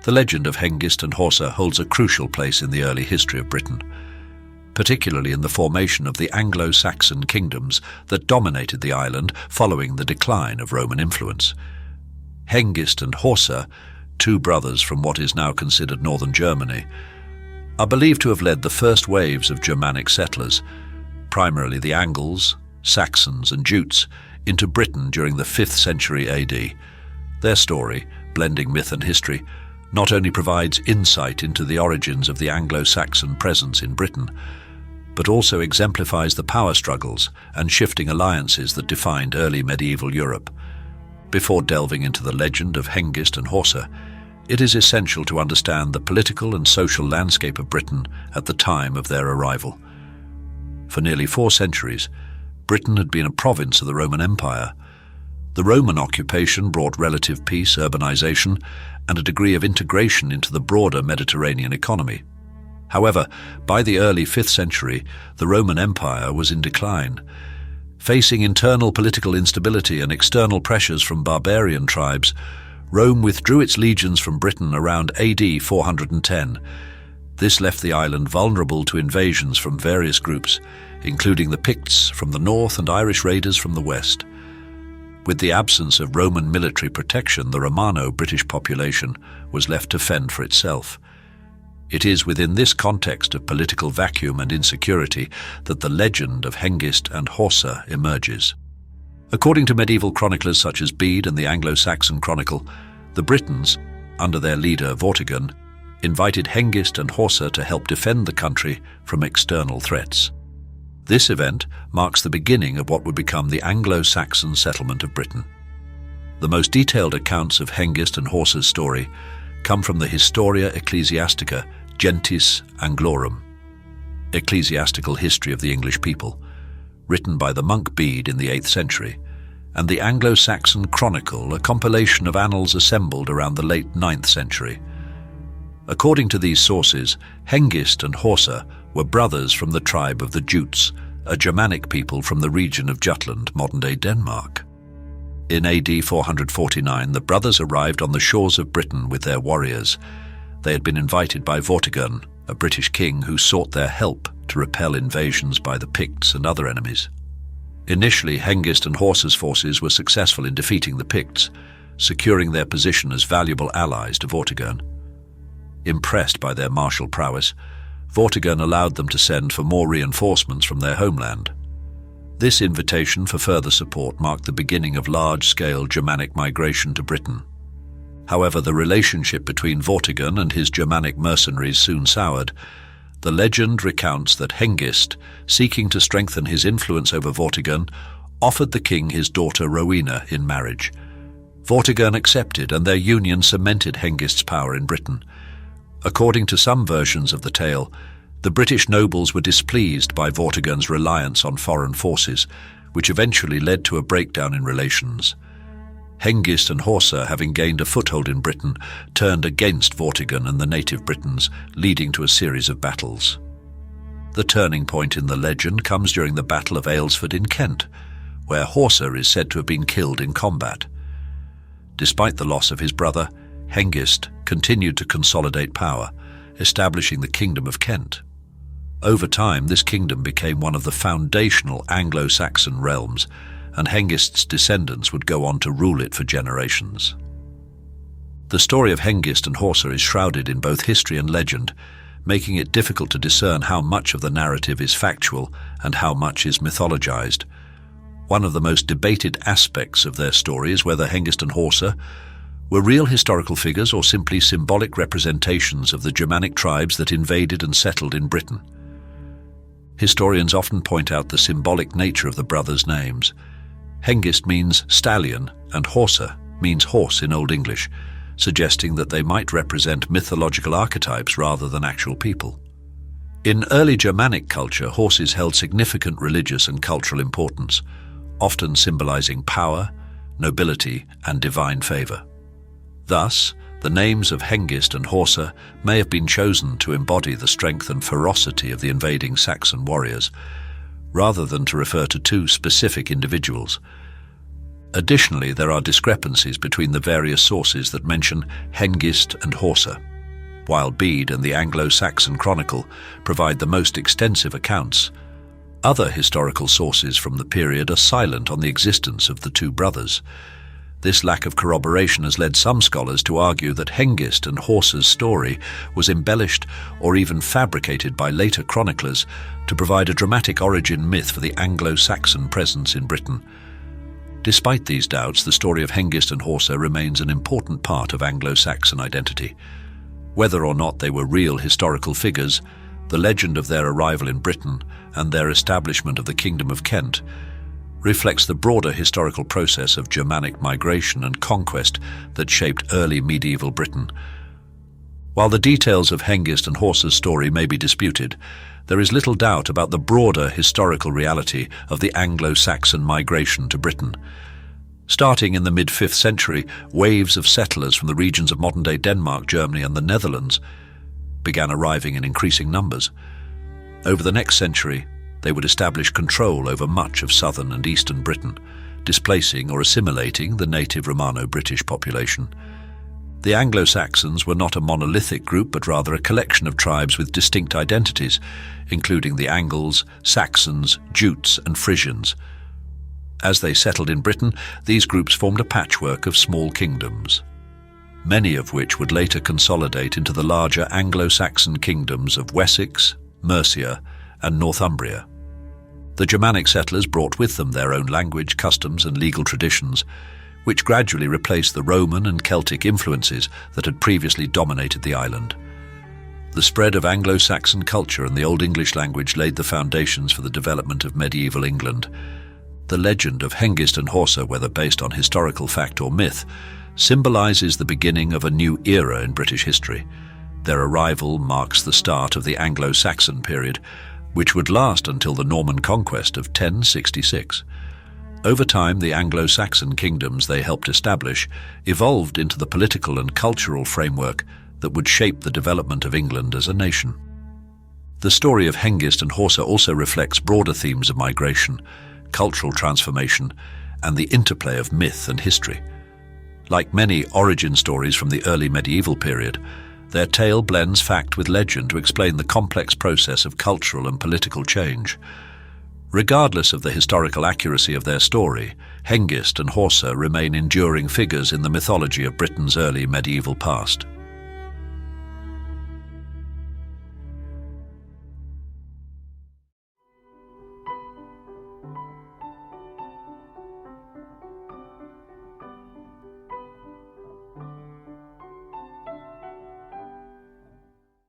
The legend of Hengist and Horsa holds a crucial place in the early history of Britain, particularly in the formation of the Anglo-Saxon kingdoms that dominated the island following the decline of Roman influence. Hengist and Horsa, two brothers from what is now considered northern Germany, are believed to have led the first waves of Germanic settlers, primarily the Angles, Saxons and Jutes, into Britain during the 5th century AD. Their story, blending myth and history, not only provides insight into the origins of the Anglo-Saxon presence in Britain, but also exemplifies the power struggles and shifting alliances that defined early medieval Europe. Before delving into the legend of Hengist and Horsa, it is essential to understand the political and social landscape of Britain at the time of their arrival. For nearly 4 centuries, Britain had been a province of the Roman Empire. The Roman occupation brought relative peace, urbanization, and a degree of integration into the broader Mediterranean economy. However, by the early 5th century, the Roman Empire was in decline. Facing internal political instability and external pressures from barbarian tribes, Rome withdrew its legions from Britain around AD 410. This left the island vulnerable to invasions from various groups, including the Picts from the north and Irish raiders from the west. With the absence of Roman military protection, the Romano-British population was left to fend for itself. It is within this context of political vacuum and insecurity that the legend of Hengist and Horsa emerges. According to medieval chroniclers such as Bede and the Anglo-Saxon Chronicle, the Britons, under their leader Vortigern, invited Hengist and Horsa to help defend the country from external threats. This event marks the beginning of what would become the Anglo-Saxon settlement of Britain. The most detailed accounts of Hengist and Horsa's story come from the Historia Ecclesiastica Gentis Anglorum, Ecclesiastical History of the English People, written by the monk Bede in the 8th century, and the Anglo-Saxon Chronicle, a compilation of annals assembled around the late 9th century. According to these sources, Hengist and Horsa were brothers from the tribe of the Jutes, a Germanic people from the region of Jutland, modern-day Denmark. In AD 449, the brothers arrived on the shores of Britain with their warriors. They had been invited by Vortigern, a British king who sought their help to repel invasions by the Picts and other enemies. Initially, Hengist and Horsa's forces were successful in defeating the Picts, securing their position as valuable allies to Vortigern. Impressed by their martial prowess, Vortigern allowed them to send for more reinforcements from their homeland. This invitation for further support marked the beginning of large-scale Germanic migration to Britain. However, the relationship between Vortigern and his Germanic mercenaries soon soured. The legend recounts that Hengist, seeking to strengthen his influence over Vortigern, offered the king his daughter Rowena in marriage. Vortigern accepted, and their union cemented Hengist's power in Britain. According to some versions of the tale, the British nobles were displeased by Vortigern's reliance on foreign forces, which eventually led to a breakdown in relations. Hengist and Horsa, having gained a foothold in Britain, turned against Vortigern and the native Britons, leading to a series of battles. The turning point in the legend comes during the Battle of Aylesford in Kent, where Horsa is said to have been killed in combat. Despite the loss of his brother, Hengist continued to consolidate power, establishing the Kingdom of Kent. Over time, this kingdom became one of the foundational Anglo-Saxon realms, and Hengist's descendants would go on to rule it for generations. The story of Hengist and Horsa is shrouded in both history and legend, making it difficult to discern how much of the narrative is factual and how much is mythologized. One of the most debated aspects of their story is whether Hengist and Horsa were real historical figures or simply symbolic representations of the Germanic tribes that invaded and settled in Britain. Historians often point out the symbolic nature of the brothers' names. Hengist means stallion and Horsa means horse in Old English, suggesting that they might represent mythological archetypes rather than actual people. In early Germanic culture, horses held significant religious and cultural importance, often symbolizing power, nobility, and divine favor. Thus, the names of Hengist and Horsa may have been chosen to embody the strength and ferocity of the invading Saxon warriors, rather than to refer to two specific individuals. Additionally, there are discrepancies between the various sources that mention Hengist and Horsa. While Bede and the Anglo-Saxon Chronicle provide the most extensive accounts, other historical sources from the period are silent on the existence of the two brothers. This lack of corroboration has led some scholars to argue that Hengist and Horsa's story was embellished or even fabricated by later chroniclers to provide a dramatic origin myth for the Anglo-Saxon presence in Britain. Despite these doubts, the story of Hengist and Horsa remains an important part of Anglo-Saxon identity. Whether or not they were real historical figures, the legend of their arrival in Britain and their establishment of the Kingdom of Kent reflects the broader historical process of Germanic migration and conquest that shaped early medieval Britain. While the details of Hengist and Horsa's story may be disputed, there is little doubt about the broader historical reality of the Anglo-Saxon migration to Britain. Starting in the mid-5th century, waves of settlers from the regions of modern-day Denmark, Germany, and the Netherlands began arriving in increasing numbers. Over the next century, they would establish control over much of southern and eastern Britain, displacing or assimilating the native Romano-British population. The Anglo-Saxons were not a monolithic group, but rather a collection of tribes with distinct identities, including the Angles, Saxons, Jutes, and Frisians. As they settled in Britain, these groups formed a patchwork of small kingdoms, many of which would later consolidate into the larger Anglo-Saxon kingdoms of Wessex, Mercia, and Northumbria. The Germanic settlers brought with them their own language, customs, and legal traditions, which gradually replaced the Roman and Celtic influences that had previously dominated the island. The spread of Anglo-Saxon culture and the Old English language laid the foundations for the development of medieval England. The legend of Hengist and Horsa, whether based on historical fact or myth, symbolizes the beginning of a new era in British history. Their arrival marks the start of the Anglo-Saxon period, which would last until the Norman conquest of 1066. Over time, the Anglo-Saxon kingdoms they helped establish evolved into the political and cultural framework that would shape the development of England as a nation. The story of Hengist and Horsa also reflects broader themes of migration, cultural transformation, and the interplay of myth and history. Like many origin stories from the early medieval period, their tale blends fact with legend to explain the complex process of cultural and political change. Regardless of the historical accuracy of their story, Hengist and Horsa remain enduring figures in the mythology of Britain's early medieval past.